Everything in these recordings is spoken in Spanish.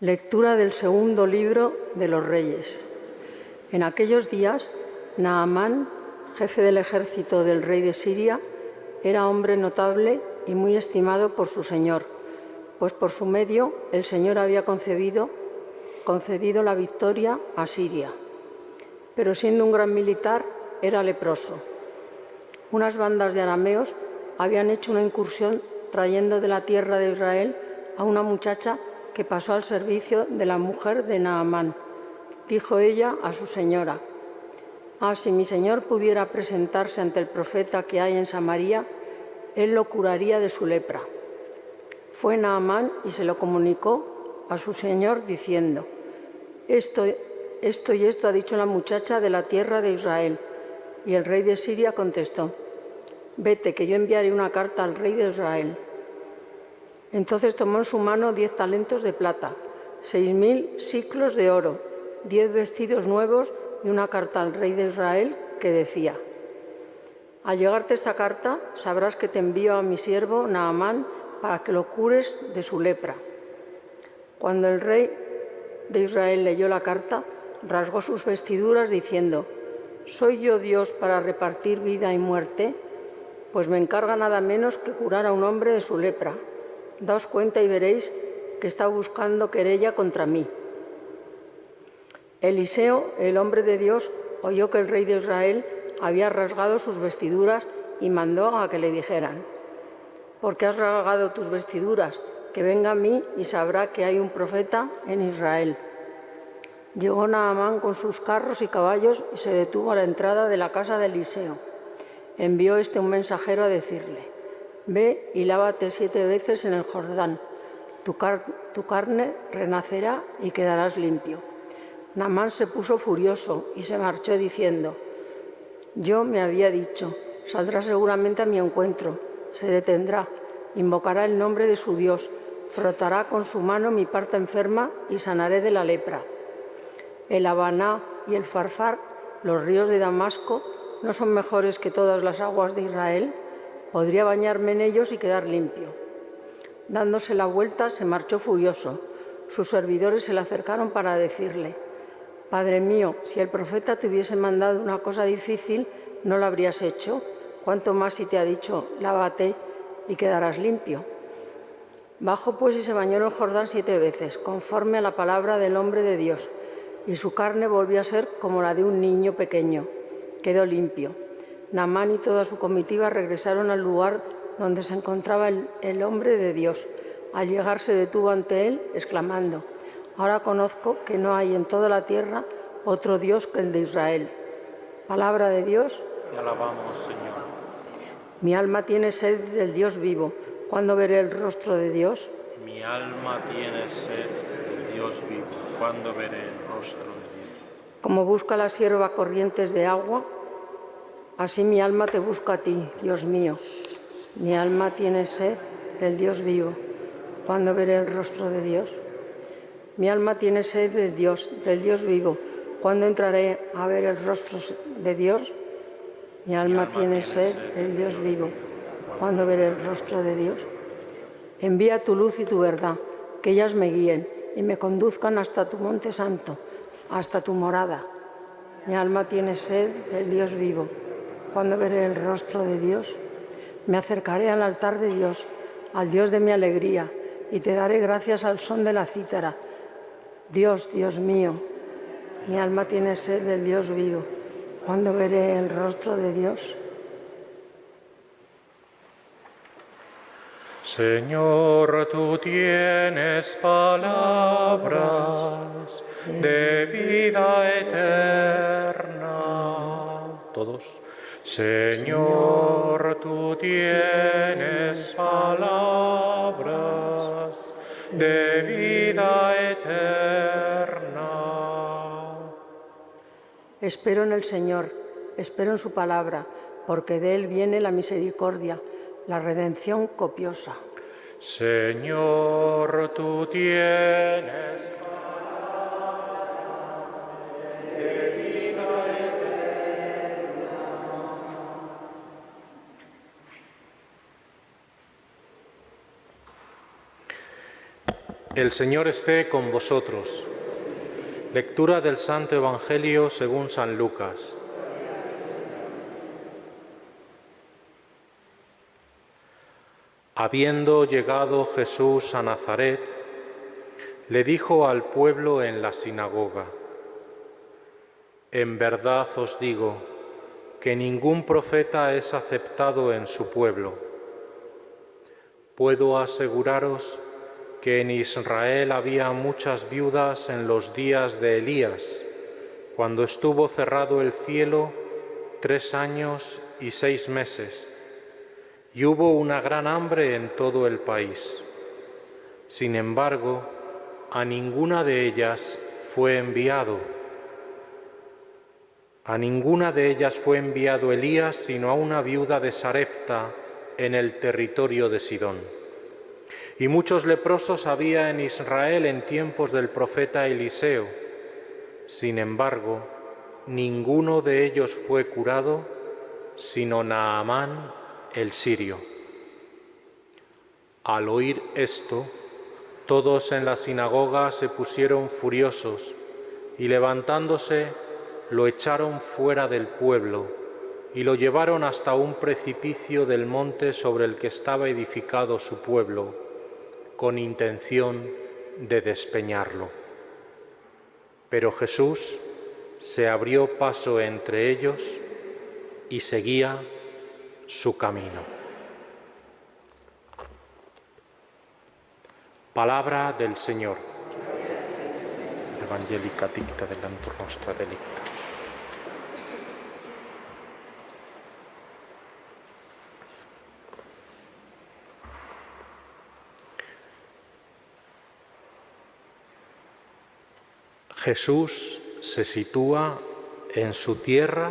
Lectura del segundo libro de los Reyes. En aquellos días, Naamán, jefe del ejército del rey de Siria, era hombre notable y muy estimado por su señor, pues por su medio el Señor había concedido la victoria a Siria. Pero siendo un gran militar, era leproso. Unas bandas de arameos habían hecho una incursión trayendo de la tierra de Israel a una muchacha que pasó al servicio de la mujer de Naamán. Dijo ella a su señora: si mi señor pudiera presentarse ante el profeta que hay en Samaria, él lo curaría de su lepra. Fue Naamán y se lo comunicó a su señor diciendo: esto y esto ha dicho la muchacha de la tierra de Israel. Y el rey de Siria contestó: vete, que yo enviaré una carta al rey de Israel. Entonces tomó en su mano 10 talentos de plata, 6.000 siclos de oro, 10 vestidos nuevos y una carta al rey de Israel que decía: al llegarte esta carta, sabrás que te envío a mi siervo Naamán para que lo cures de su lepra. Cuando el rey de Israel leyó la carta, rasgó sus vestiduras diciendo: ¿soy yo Dios para repartir vida y muerte? Pues me encarga nada menos que curar a un hombre de su lepra. Daos cuenta y veréis que está buscando querella contra mí. Eliseo, el hombre de Dios, oyó que el rey de Israel había rasgado sus vestiduras y mandó a que le dijeran: ¿por qué has rasgado tus vestiduras? Que venga a mí y sabrá que hay un profeta en Israel. Llegó Naamán con sus carros y caballos y se detuvo a la entrada de la casa de Eliseo. Envió un mensajero a decirle: ve y lávate 7 veces en el Jordán. Tu carne renacerá y quedarás limpio. Naamán se puso furioso y se marchó diciendo: yo me había dicho, saldrá seguramente a mi encuentro, se detendrá, invocará el nombre de su Dios, frotará con su mano mi parte enferma y sanaré de la lepra. El Habaná y el Farfar, los ríos de Damasco, ¿no son mejores que todas las aguas de Israel? Podría bañarme en ellos y quedar limpio. Dándose la vuelta, se marchó furioso. Sus servidores se le acercaron para decirle: Padre mío, si el profeta te hubiese mandado una cosa difícil, ¿no la habrías hecho? ¿Cuánto más si te ha dicho: lávate y quedarás limpio? Bajó pues y se bañó en el Jordán 7 veces, conforme a la palabra del hombre de Dios, y su carne volvió a ser como la de un niño pequeño. Quedó limpio. Naamán y toda su comitiva regresaron al lugar donde se encontraba el hombre de Dios. Al llegar se detuvo ante él, exclamando: ahora conozco que no hay en toda la tierra otro Dios que el de Israel. Palabra de Dios. Te alabamos, Señor. Mi alma tiene sed del Dios vivo. ¿Cuándo veré el rostro de Dios? Mi alma tiene sed del Dios vivo. ¿Cuándo veré el rostro de Dios? Como busca la sierva corrientes de agua, así mi alma te busca a ti, Dios mío. Mi alma tiene sed del Dios vivo. ¿Cuándo veré el rostro de Dios? Mi alma tiene sed del Dios vivo. ¿Cuándo entraré a ver el rostro de Dios? Mi alma tiene sed del Dios vivo. ¿Cuándo veré el rostro de Dios? Envía tu luz y tu verdad, que ellas me guíen y me conduzcan hasta tu monte santo, hasta tu morada. Mi alma tiene sed del Dios vivo. ¿Cuándo veré el rostro de Dios? Me acercaré al altar de Dios, al Dios de mi alegría, y te daré gracias al son de la cítara. Dios, Dios mío, mi alma tiene sed del Dios vivo. ¿Cuándo veré el rostro de Dios? Señor, tú tienes palabras de vida eterna. Todos. Señor, tú tienes palabras de vida eterna. Espero en el Señor, espero en su palabra, porque de él viene la misericordia, la redención copiosa. Señor, tú tienes El Señor esté con vosotros. Lectura del Santo Evangelio según San Lucas. Habiendo llegado Jesús a Nazaret, le dijo al pueblo en la sinagoga: En verdad os digo que ningún profeta es aceptado en su pueblo. Puedo aseguraros que en Israel había muchas viudas en los días de Elías, cuando estuvo cerrado el cielo 3 años y 6 meses, y hubo una gran hambre en todo el país. Sin embargo, a ninguna de ellas fue enviado. A ninguna de ellas fue enviado Elías, sino a una viuda de Sarepta en el territorio de Sidón. Y muchos leprosos había en Israel en tiempos del profeta Eliseo. Sin embargo, ninguno de ellos fue curado, sino Naamán el sirio. Al oír esto, todos en la sinagoga se pusieron furiosos y levantándose, lo echaron fuera del pueblo y lo llevaron hasta un precipicio del monte sobre el que estaba edificado su pueblo, con intención de despeñarlo. Pero Jesús se abrió paso entre ellos y seguía su camino. Palabra del Señor. Evangelica dicta delantur nostra delicta. Jesús se sitúa en su tierra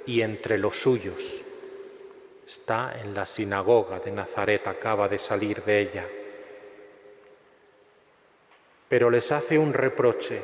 y entre los suyos. Está en la sinagoga de Nazaret, acaba de salir de ella. Pero les hace un reproche: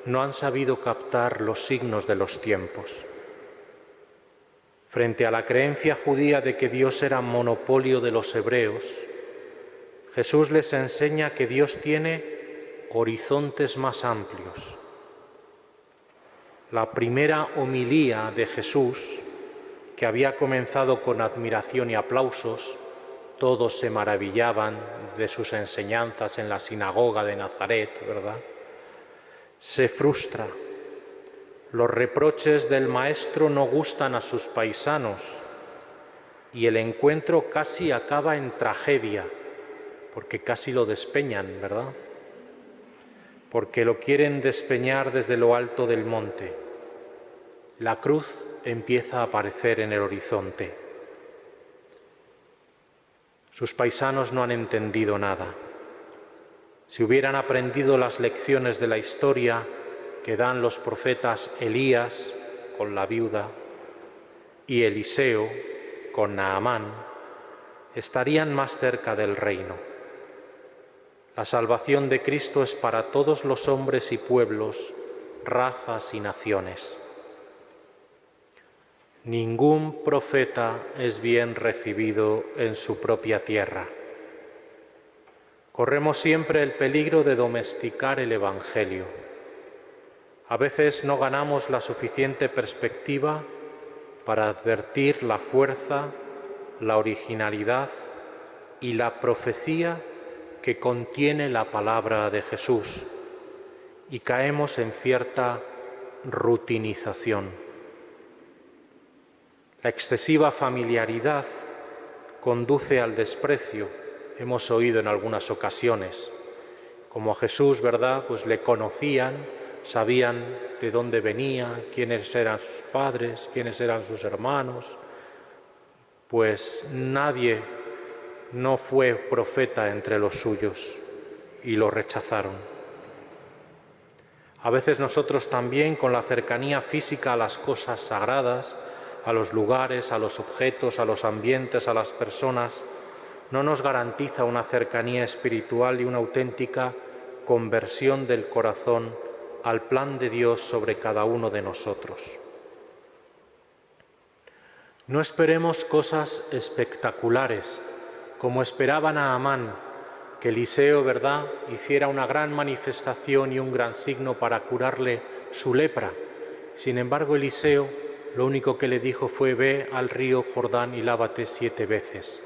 no han sabido captar los signos de los tiempos. Frente a la creencia judía de que Dios era monopolio de los hebreos, Jesús les enseña que Dios tiene horizontes más amplios. La primera homilía de Jesús, que había comenzado con admiración y aplausos, todos se maravillaban de sus enseñanzas en la sinagoga de Nazaret, ¿verdad? Se frustra. Los reproches del maestro no gustan a sus paisanos y el encuentro casi acaba en tragedia, porque casi lo despeñan, ¿verdad? Porque lo quieren despeñar desde lo alto del monte. La cruz empieza a aparecer en el horizonte. Sus paisanos no han entendido nada. Si hubieran aprendido las lecciones de la historia que dan los profetas Elías con la viuda y Eliseo con Naamán, estarían más cerca del reino. La salvación de Cristo es para todos los hombres y pueblos, razas y naciones. Ningún profeta es bien recibido en su propia tierra. Corremos siempre el peligro de domesticar el Evangelio. A veces no ganamos la suficiente perspectiva para advertir la fuerza, la originalidad y la profecía que contiene la palabra de Jesús, y caemos en cierta rutinización. La excesiva familiaridad conduce al desprecio. Hemos oído en algunas ocasiones, como a Jesús, ¿verdad? Pues le conocían, sabían de dónde venía, quiénes eran sus padres, quiénes eran sus hermanos. Pues nadie no fue profeta entre los suyos y lo rechazaron. A veces nosotros también, con la cercanía física a las cosas sagradas, a los lugares, a los objetos, a los ambientes, a las personas, no nos garantiza una cercanía espiritual y una auténtica conversión del corazón al plan de Dios sobre cada uno de nosotros. No esperemos cosas espectaculares, como esperaba Naamán, que Eliseo, ¿verdad?, hiciera una gran manifestación y un gran signo para curarle su lepra. Sin embargo, Eliseo lo único que le dijo fue: ve al río Jordán y lávate 7 veces.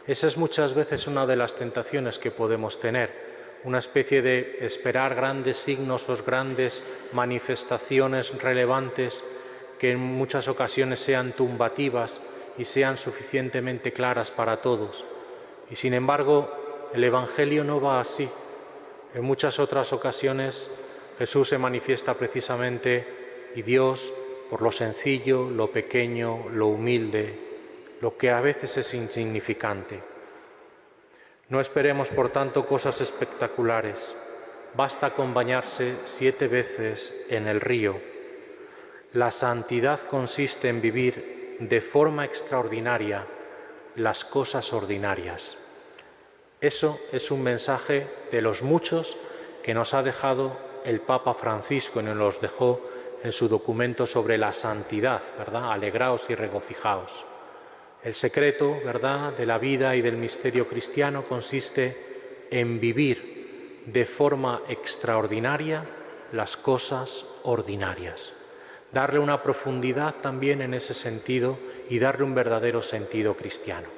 Esa es muchas veces una de las tentaciones que podemos tener, una especie de esperar grandes signos, los grandes manifestaciones relevantes que en muchas ocasiones sean tumbativas y sean suficientemente claras para todos. Y sin embargo, el Evangelio no va así. En muchas otras ocasiones Jesús se manifiesta precisamente y Dios por lo sencillo, lo pequeño, lo humilde, lo que a veces es insignificante. No esperemos, por tanto, cosas espectaculares. Basta con bañarse 7 veces en el río. La santidad consiste en vivir de forma extraordinaria las cosas ordinarias. Eso es un mensaje de los muchos que nos ha dejado el Papa Francisco y nos los dejó en su documento sobre la santidad, ¿verdad? Alegraos y regocijaos. El secreto, ¿verdad?, de la vida y del misterio cristiano consiste en vivir de forma extraordinaria las cosas ordinarias. Darle una profundidad también en ese sentido y darle un verdadero sentido cristiano.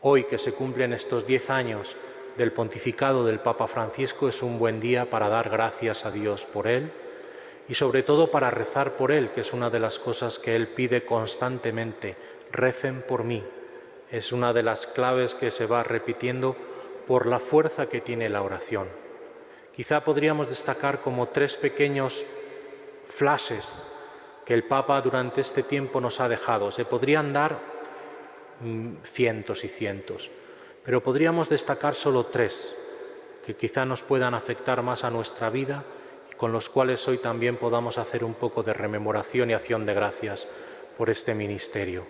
Hoy, que se cumplen estos 10 años del pontificado del Papa Francisco, es un buen día para dar gracias a Dios por él y sobre todo para rezar por él, que es una de las cosas que él pide constantemente: recen por mí. Es una de las claves que se va repitiendo por la fuerza que tiene la oración. Quizá podríamos destacar como 3 pequeños flashes que el Papa durante este tiempo nos ha dejado. Se podrían dar cientos y cientos, pero podríamos destacar solo 3 que quizá nos puedan afectar más a nuestra vida y con los cuales hoy también podamos hacer un poco de rememoración y acción de gracias por este ministerio.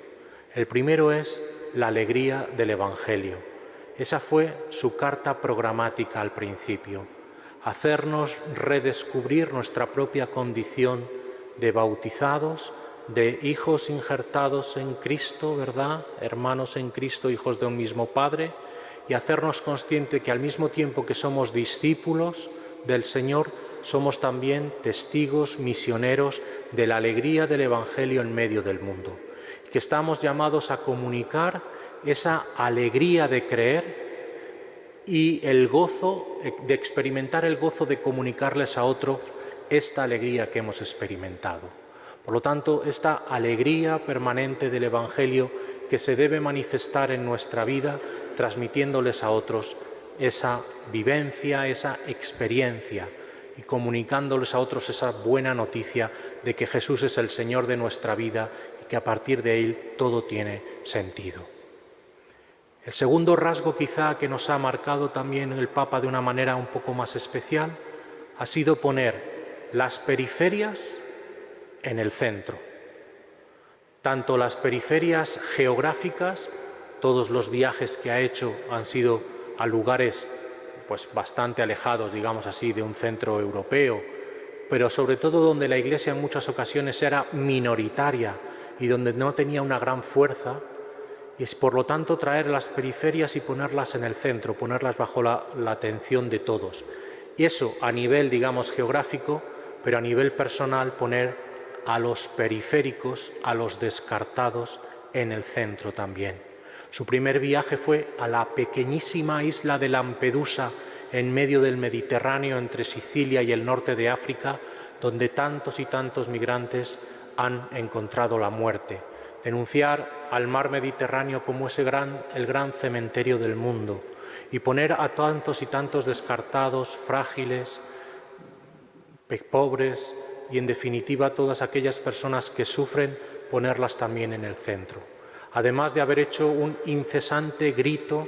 El primero es la alegría del Evangelio. Esa fue su carta programática al principio: hacernos redescubrir nuestra propia condición de bautizados, de hijos injertados en Cristo, ¿verdad?, hermanos en Cristo, hijos de un mismo Padre, y hacernos consciente que al mismo tiempo que somos discípulos del Señor, somos también testigos, misioneros de la alegría del Evangelio en medio del mundo, que estamos llamados a comunicar esa alegría de creer y el gozo, de experimentar el gozo de comunicarles a otro esta alegría que hemos experimentado. Por lo tanto, esta alegría permanente del Evangelio que se debe manifestar en nuestra vida, transmitiéndoles a otros esa vivencia, esa experiencia y comunicándoles a otros esa buena noticia de que Jesús es el Señor de nuestra vida y que a partir de Él todo tiene sentido. El segundo rasgo quizá que nos ha marcado también el Papa de una manera un poco más especial ha sido poner las periferias en el centro. Tanto las periferias geográficas, todos los viajes que ha hecho han sido a lugares pues bastante alejados, digamos así, de un centro europeo, pero sobre todo donde la Iglesia en muchas ocasiones era minoritaria y donde no tenía una gran fuerza, y es por lo tanto traer las periferias y ponerlas en el centro, ponerlas bajo la atención de todos. Y eso a nivel, digamos, geográfico, pero a nivel personal poner a los periféricos, a los descartados, en el centro también. Su primer viaje fue a la pequeñísima isla de Lampedusa, en medio del Mediterráneo, entre Sicilia y el norte de África, donde tantos y tantos migrantes han encontrado la muerte. Denunciar al mar Mediterráneo como el gran cementerio del mundo y poner a tantos y tantos descartados, frágiles, pobres, y en definitiva todas aquellas personas que sufren, ponerlas también en el centro. Además de haber hecho un incesante grito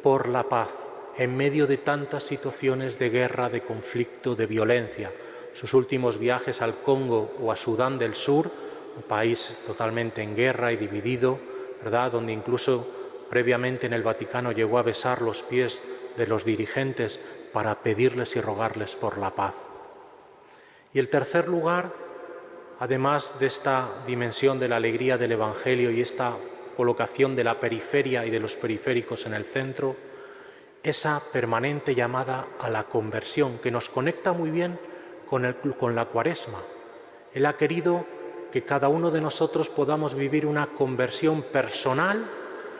por la paz en medio de tantas situaciones de guerra, de conflicto, de violencia. Sus últimos viajes al Congo o a Sudán del Sur, un país totalmente en guerra y dividido, ¿verdad?, donde incluso previamente en el Vaticano llegó a besar los pies de los dirigentes para pedirles y rogarles por la paz. Y el tercer lugar, además de esta dimensión de la alegría del Evangelio y esta colocación de la periferia y de los periféricos en el centro, esa permanente llamada a la conversión que nos conecta muy bien con la Cuaresma. Él ha querido que cada uno de nosotros podamos vivir una conversión personal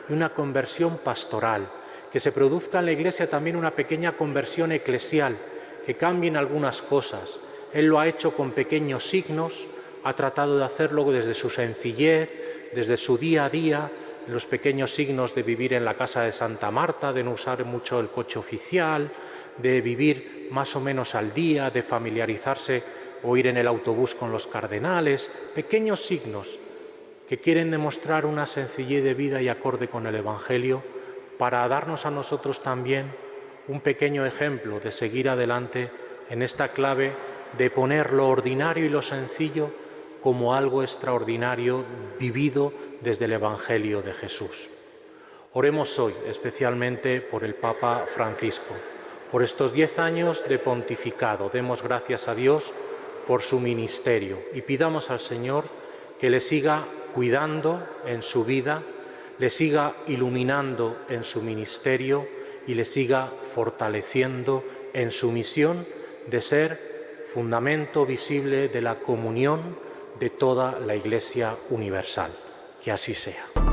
y una conversión pastoral, que se produzca en la Iglesia también una pequeña conversión eclesial, que cambien algunas cosas. Él lo ha hecho con pequeños signos, ha tratado de hacerlo desde su sencillez, desde su día a día, los pequeños signos de vivir en la casa de Santa Marta, de no usar mucho el coche oficial, de vivir más o menos al día, de familiarizarse o ir en el autobús con los cardenales, pequeños signos que quieren demostrar una sencillez de vida y acorde con el Evangelio para darnos a nosotros también un pequeño ejemplo de seguir adelante en esta clave de poner lo ordinario y lo sencillo como algo extraordinario vivido desde el Evangelio de Jesús. Oremos hoy especialmente por el Papa Francisco, por estos 10 años de pontificado. Demos gracias a Dios por su ministerio y pidamos al Señor que le siga cuidando en su vida, le siga iluminando en su ministerio y le siga fortaleciendo en su misión de ser fundamento visible de la comunión de toda la Iglesia universal. Que así sea.